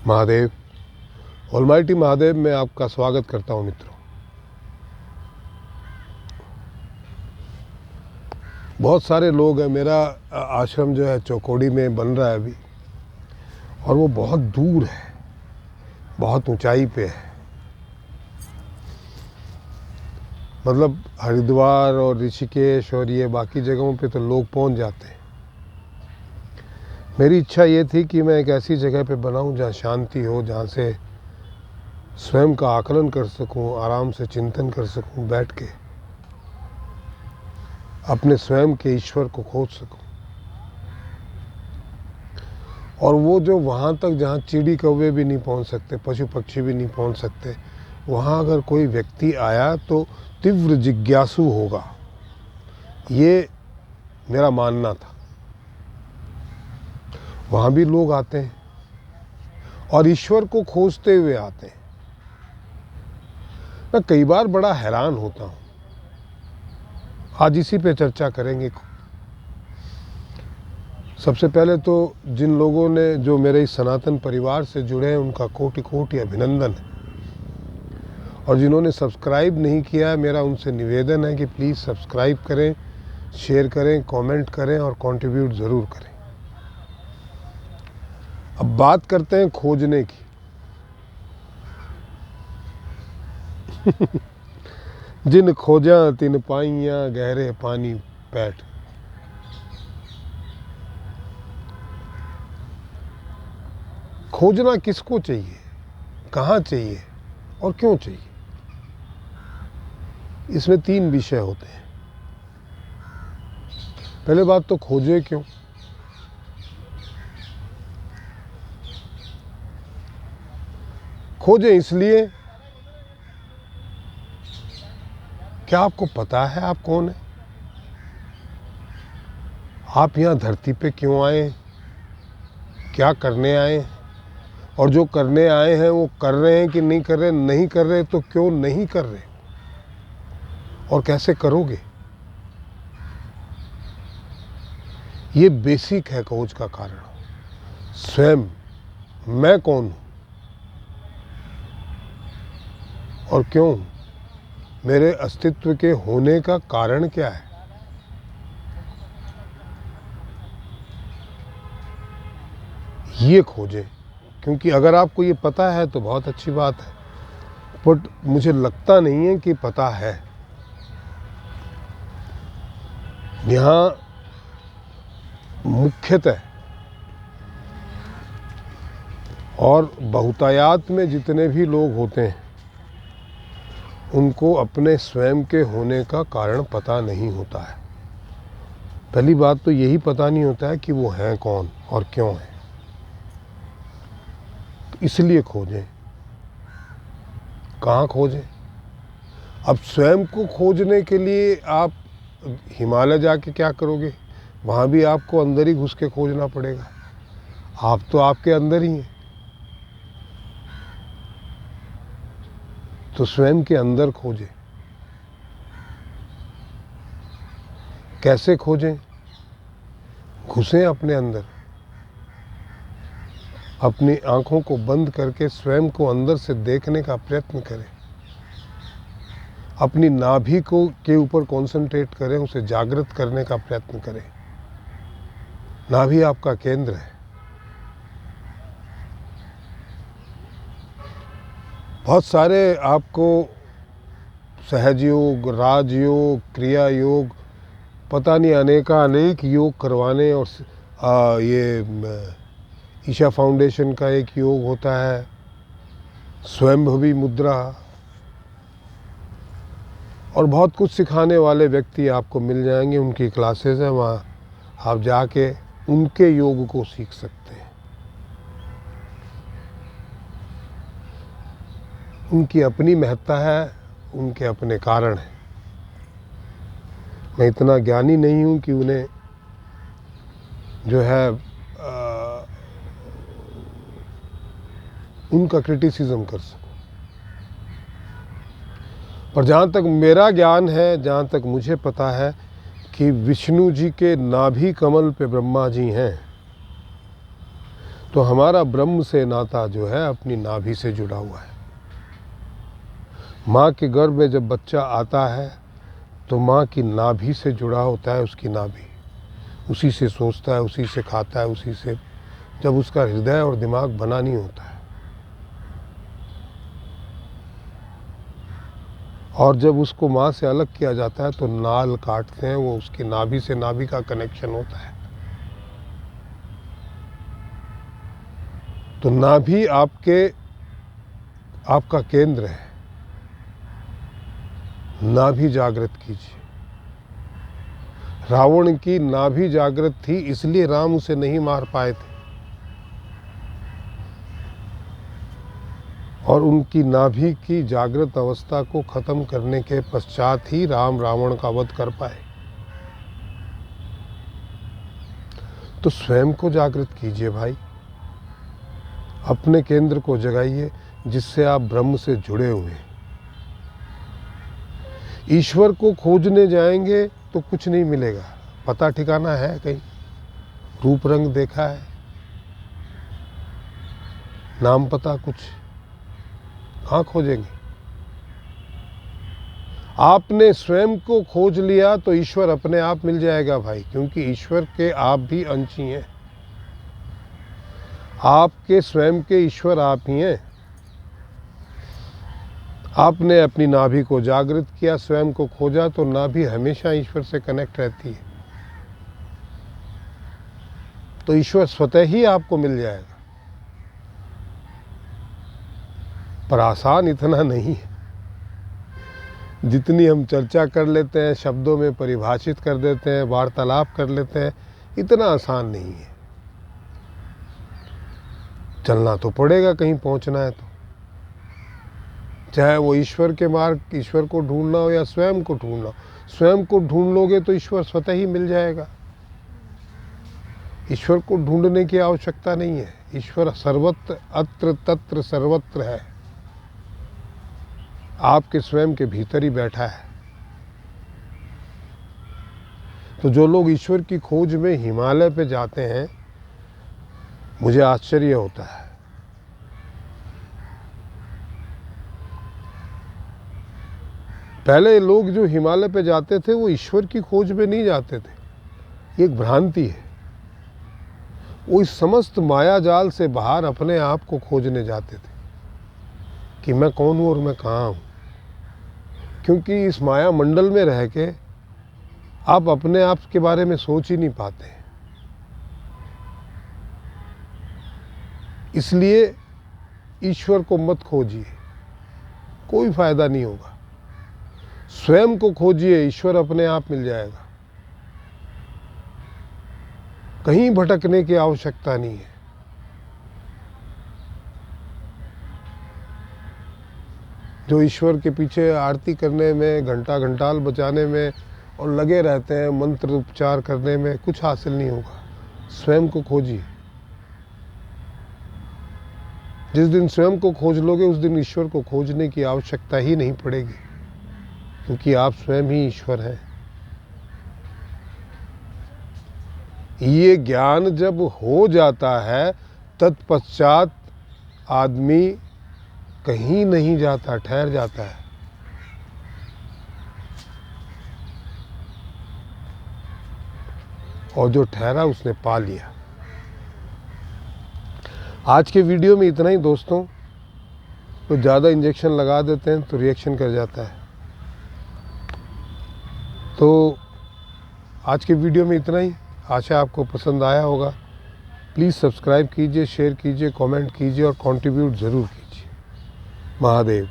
Mahadev, almighty Mahadev में आपका स्वागत करता हूँ मित्रों। बहुत सारे लोग हैं। मेरा आश्रम जो है चौकोड़ी में बन रहा है अभी, और वो बहुत दूर है, बहुत ऊंचाई पे है। मतलब हरिद्वार और ऋषिकेश और ये बाकी जगहों पे तो लोग पहुंच जाते हैं। मेरी इच्छा ये थी कि मैं एक ऐसी जगह पे बनाऊं जहाँ शांति हो, जहाँ से स्वयं का आकलन कर सकूं, आराम से चिंतन कर सकूं, बैठ के अपने स्वयं के ईश्वर को खोज सकूं। और वो जो वहाँ तक जहाँ चिड़ी कौवे भी नहीं पहुँच सकते, पशु पक्षी भी नहीं पहुँच सकते, वहाँ अगर कोई व्यक्ति आया तो तीव्र जिज्ञासु होगा, ये मेरा मानना था। वहाँ भी लोग आते हैं और ईश्वर को खोजते हुए आते हैं। मैं कई बार बड़ा हैरान होता हूँ। आज इसी पे चर्चा करेंगे। सबसे पहले तो जिन लोगों ने जो मेरे इस सनातन परिवार से जुड़े हैं उनका कोटि कोटि अभिनंदन है, और जिन्होंने सब्सक्राइब नहीं किया है मेरा उनसे निवेदन है कि प्लीज़ सब्सक्राइब करें, शेयर करें, कमेंट करें और कंट्रीब्यूट ज़रूर करें। अब बात करते हैं खोजने की। जिन खोजा तिन पाइयां गहरे पानी पैठ। खोजना किसको चाहिए, कहाँ चाहिए और क्यों चाहिए? इसमें तीन विषय होते हैं। पहले बात तो खोजे क्यों। खोजे इसलिए क्या आपको पता है आप कौन है, आप यहाँ धरती पे क्यों आए, क्या करने आए, और जो करने आए हैं वो कर रहे हैं कि नहीं कर रहे, नहीं कर रहे तो क्यों नहीं कर रहे, और कैसे करोगे। ये बेसिक है खोज का कारण। स्वयं मैं कौन हूँ और क्यों हूँ, मेरे अस्तित्व के होने का कारण क्या है। ये खोजें, क्योंकि अगर आपको ये पता है तो बहुत अच्छी बात है, बट मुझे लगता नहीं है कि पता है। यहाँ मुख्यतः और बहुतायात में जितने भी लोग होते हैं उनको अपने स्वयं के होने का कारण पता नहीं होता है। पहली बात तो यही पता नहीं होता है कि वो हैं कौन और क्यों हैं। तो इसलिए खोजें। कहाँ खोजें? अब स्वयं को खोजने के लिए आप हिमालय जाके क्या करोगे? वहाँ भी आपको अंदर ही घुस के खोजना पड़ेगा। आप तो आपके अंदर ही हैं। तो स्वयं के अंदर खोजें। कैसे खोजें? घुसें अपने अंदर, अपनी आंखों को बंद करके स्वयं को अंदर से देखने का प्रयत्न करें। अपनी नाभि को के ऊपर कंसंट्रेट करें, उसे जागृत करने का प्रयत्न करें। नाभि आपका केंद्र है। बहुत सारे आपको सहज योग, राजयोग, क्रिया योग, पता नहीं अनेक योग करवाने, और ये ईशा फाउंडेशन का एक योग होता है स्वयंभवी मुद्रा, और बहुत कुछ सिखाने वाले व्यक्ति आपको मिल जाएंगे। उनकी क्लासेस हैं, वहाँ आप जाके उनके योग को सीख सकते हैं। उनकी अपनी महत्ता है, उनके अपने कारण हैं। मैं इतना ज्ञानी नहीं हूँ कि उन्हें जो है उनका क्रिटिसिज्म कर सकूं। पर जहाँ तक मेरा ज्ञान है, जहाँ तक मुझे पता है कि विष्णु जी के नाभि कमल पे ब्रह्मा जी हैं, तो हमारा ब्रह्म से नाता जो है अपनी नाभि से जुड़ा हुआ है। माँ के गर्भ में जब बच्चा आता है तो माँ की नाभि से जुड़ा होता है, उसकी नाभि उसी से सोचता है, उसी से खाता है, उसी से, जब उसका हृदय और दिमाग बना नहीं होता है। और जब उसको माँ से अलग किया जाता है तो नाल काटते हैं, वो उसकी नाभि से नाभि का कनेक्शन होता है। तो नाभि आपका केंद्र है। नाभि जागृत कीजिए। रावण की नाभि जागृत थी, इसलिए राम उसे नहीं मार पाए थे, और उनकी नाभि की जागृत अवस्था को खत्म करने के पश्चात ही राम रावण का वध कर पाए। तो स्वयं को जागृत कीजिए भाई, अपने केंद्र को जगाइए, जिससे आप ब्रह्म से जुड़े हुए हैं। ईश्वर को खोजने जाएंगे तो कुछ नहीं मिलेगा। पता ठिकाना है कहीं? रूप रंग देखा है? नाम पता कुछ? कहाँ खोजेंगे? आपने स्वयं को खोज लिया तो ईश्वर अपने आप मिल जाएगा भाई, क्योंकि ईश्वर के आप भी अंश ही हैं। आपके स्वयं के ईश्वर आप ही हैं। आपने अपनी नाभि को जागृत किया, स्वयं को खोजा, तो नाभि हमेशा ईश्वर से कनेक्ट रहती है। तो ईश्वर स्वतः ही आपको मिल जाएगा। पर आसान इतना नहीं है। जितनी हम चर्चा कर लेते हैं, शब्दों में परिभाषित कर देते हैं, वार्तालाप कर लेते हैं, इतना आसान नहीं है। चलना तो पड़ेगा, कहीं पहुंचना है तो। चाहे वो ईश्वर के मार्ग, ईश्वर को ढूंढना हो या स्वयं को ढूंढना हो। स्वयं को ढूंढ लोगे तो ईश्वर स्वतः ही मिल जाएगा। ईश्वर को ढूंढने की आवश्यकता नहीं है। ईश्वर सर्वत्र, अत्र तत्र सर्वत्र है, आपके स्वयं के भीतर ही बैठा है। तो जो लोग ईश्वर की खोज में हिमालय पे जाते हैं, मुझे आश्चर्य होता है। पहले लोग जो हिमालय पे जाते थे वो ईश्वर की खोज में नहीं जाते थे। ये एक भ्रांति है। वो इस समस्त माया जाल से बाहर अपने आप को खोजने जाते थे कि मैं कौन हूँ और मैं कहाँ हूँ। क्योंकि इस माया मंडल में रह के आप अपने आप के बारे में सोच ही नहीं पाते। इसलिए ईश्वर को मत खोजिए, कोई फायदा नहीं होगा। स्वयं को खोजिए, ईश्वर अपने आप मिल जाएगा। कहीं भटकने की आवश्यकता नहीं है। जो ईश्वर के पीछे आरती करने में, घंटा घंटाल बजाने में और लगे रहते हैं, मंत्र उपचार करने में, कुछ हासिल नहीं होगा। स्वयं को खोजिए। जिस दिन स्वयं को खोज लोगे, उस दिन ईश्वर को खोजने की आवश्यकता ही नहीं पड़ेगी, क्योंकि आप स्वयं ही ईश्वर हैं। ये ज्ञान जब हो जाता है, तत्पश्चात आदमी कहीं नहीं जाता, ठहर जाता है। और जो ठहरा उसने पा लिया। आज के वीडियो में इतना ही दोस्तों। तो ज़्यादा इंजेक्शन लगा देते हैं तो रिएक्शन कर जाता है। तो आज के वीडियो में इतना ही। आशा आपको पसंद आया होगा। प्लीज़ सब्सक्राइब कीजिए, शेयर कीजिए, कमेंट कीजिए और कंट्रीब्यूट ज़रूर कीजिए। महादेव।